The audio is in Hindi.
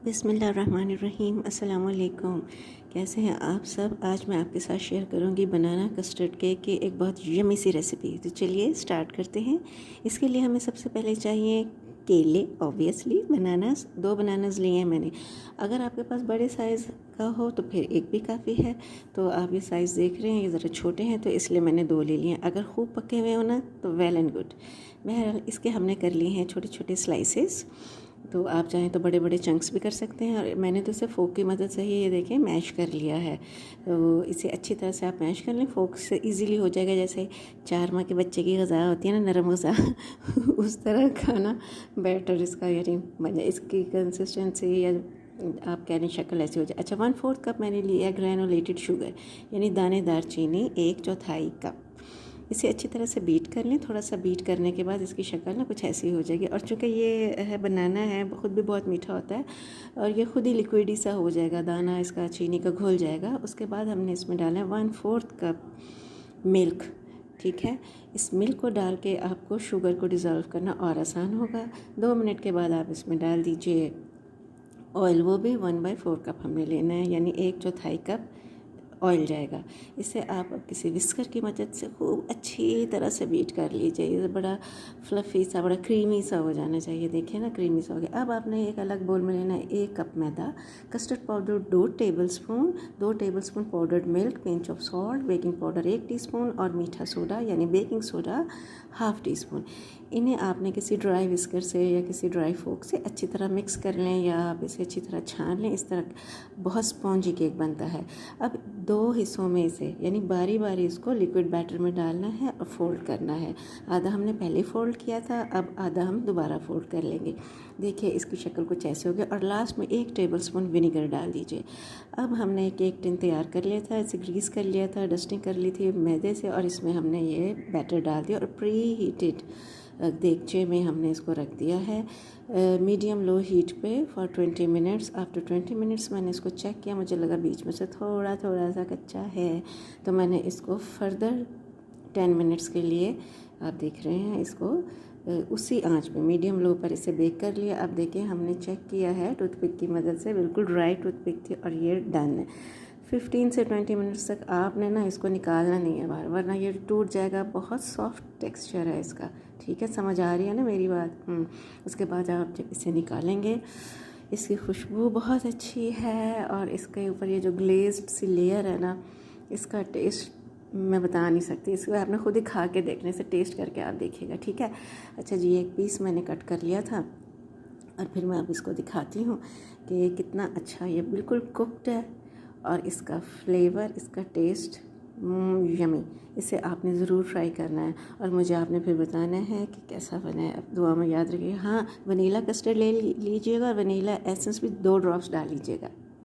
बिस्मिल्लाहिर्रहमानिर्रहीम। अस्सलाम वालेकुम। कैसे हैं आप सब? आज मैं आपके साथ शेयर करूंगी बनाना कस्टर्ड केक की एक बहुत यम्मी सी रेसिपी। तो चलिए स्टार्ट करते हैं। इसके लिए हमें सबसे पहले चाहिए केले। ऑब्वियसली बनानास, 2 बनानास लिए हैं मैंने। अगर आपके पास बड़े साइज़ का हो तो फिर एक भी काफ़ी है। तो आप ये साइज़ देख रहे हैं, ये ज़रा छोटे हैं तो इसलिए मैंने 2 ले लिए हैं। अगर खूब पके हुए हो ना तो वेल एंड गुड। बहरहाल इसके हमने कर लिए हैं छोटे छोटे स्लाइसेस। तो आप चाहें तो बड़े बड़े चंक्स भी कर सकते हैं, और मैंने तो इसे फ़ोक की मदद से ही ये देखें मैश कर लिया है। तो इसे अच्छी तरह से आप मैश कर लें, फ़ोक से इजीली हो जाएगा। जैसे 4 माह के बच्चे की ग़िज़ा होती है ना, नरम ग़िज़ा उस तरह का ना बैटर इसका, यानी इसकी कंसिस्टेंसी या आप कह रहे हैं शक्ल ऐसी हो जाए। अच्छा, 1/4 कप मैंने लिया ग्रैनुलेटेड शुगर, यानी दानेदार चीनी, 1/4 कप। इसे अच्छी तरह से बीट कर लें। थोड़ा सा बीट करने के बाद इसकी शक्ल ना कुछ ऐसी हो जाएगी। और चूँकि ये है बनाना है, ख़ुद भी बहुत मीठा होता है और ये ख़ुद ही लिक्विडी सा हो जाएगा, दाना इसका चीनी का घुल जाएगा। उसके बाद हमने इसमें डाला है 1/4 कप मिल्क। ठीक है, इस मिल्क को डाल के आपको शुगर को डिज़ोल्व करना और आसान होगा। 2 मिनट के बाद आप इसमें डाल दीजिए ऑयल, वो भी 1/4 कप हमने लेना है, यानी 1/4 कप ऑयल जाएगा। इसे आप किसी विस्कर की मदद से खूब अच्छी तरह से बीट कर लीजिए। ये बड़ा फ्लफ़ी सा, बड़ा क्रीमी सा हो जाना चाहिए। देखिए ना, क्रीमी सा हो गया। अब आपने एक अलग बोल में लेना है 1 cup maida, custard powder 2 tablespoon, 2 tablespoon powdered milk, pinch of salt, baking powder 1 teaspoon और मीठा सोडा यानी बेकिंग सोडा 1/2 टीस्पून। इन्हें आपने किसी ड्राई विस्कर से या किसी ड्राई फोक से अच्छी तरह मिक्स कर लें, या आप इसे अच्छी तरह छान लें। इस तरह बहुत स्पॉन्जी केक बनता है। अब 2 हिस्सों में इसे, यानी बारी बारी इसको लिक्विड बैटर में डालना है और फोल्ड करना है। आधा हमने पहले फोल्ड किया था, अब आधा हम दोबारा फोल्ड कर लेंगे। देखिए इसकी शक्ल कुछ ऐसे हो गई। और लास्ट में 1 टेबलस्पून विनेगर डाल दीजिए। अब हमने एक केक टिन तैयार कर लिया था, इसे ग्रीस कर लिया था, डस्टिंग कर ली थी मैदे से, और इसमें हमने ये बैटर डाल दिया और प्री हीटेड देगचे में हमने इसको रख दिया है मीडियम लो हीट पे फॉर 20 मिनट्स। आफ्टर 20 मिनट्स मैंने इसको चेक किया, मुझे लगा बीच में से थोड़ा थोड़ा सा कच्चा है, तो मैंने इसको फर्दर 10 मिनट्स के लिए, आप देख रहे हैं, इसको उसी आंच पे मीडियम लो पर इसे बेक कर लिया। अब देखिए हमने चेक किया है टूथपिक की मदद से, बिल्कुल ड्राई टूथपिक थी और ये डन है। 15 से 20 मिनट्स तक आपने ना इसको निकालना नहीं है बाहर, वरना ये टूट जाएगा। बहुत सॉफ्ट टेक्सचर है इसका। ठीक है, समझ आ रही है ना मेरी बात? उसके बाद आप जब इसे निकालेंगे, इसकी खुशबू बहुत अच्छी है, और इसके ऊपर ये जो ग्लेज्ड सी लेयर है ना, इसका टेस्ट मैं बता नहीं सकती। इसको आपने खुद ही खा के देखने से, टेस्ट करके आप देखिएगा। ठीक है। अच्छा जी, एक पीस मैंने कट कर लिया था और फिर मैं अब इसको दिखाती हूँ कि कितना अच्छा ये बिल्कुल कुक्ड है, और इसका फ्लेवर, इसका टेस्ट यमी। इसे आपने ज़रूर ट्राई करना है और मुझे आपने फिर बताना है कि कैसा बना है। अब दुआ में याद रखिए। हाँ, वनीला कस्टर्ड ले लीजिएगा और वनीला एसेंस भी 2 ड्रॉप्स डाल लीजिएगा।